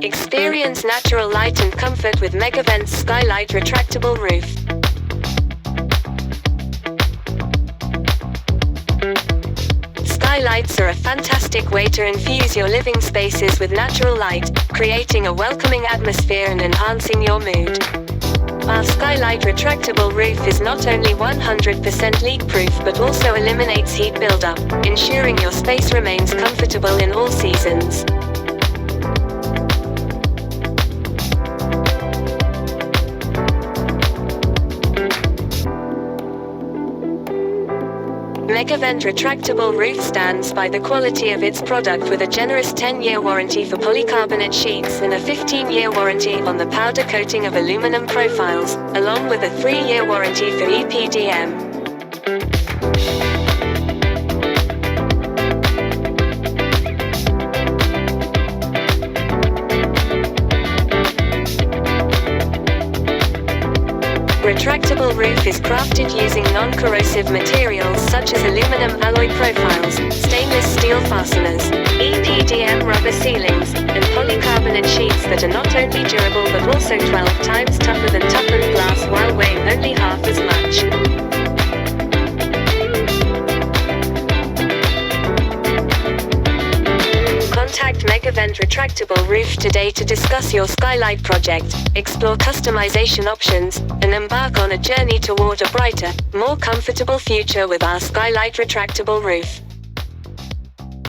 Experience natural light and comfort with Megavent's Skylight retractable roof. Skylights are a fantastic way to infuse your living spaces with natural light, creating a welcoming atmosphere and enhancing your mood. Our Skylight retractable roof is not only 100% leak-proof but also eliminates heat buildup, ensuring your space remains comfortable in all seasons. Megavent retractable roof stands by the quality of its product with a generous 10-year warranty for polycarbonate sheets and a 15-year warranty on the powder coating of aluminum profiles, along with a 3-year warranty for EPDM. Retractable roof is crafted using non-corrosive materials such as aluminum alloy profiles, stainless steel fasteners, EPDM rubber ceilings, and polycarbonate sheets that are not only durable but also 12 times tougher than toughened glass while weighing only half as much. Contact Megavent Retractable Roof today to discuss your Skylight project, explore customization options, and embark on a journey toward a brighter, more comfortable future with our Skylight Retractable Roof.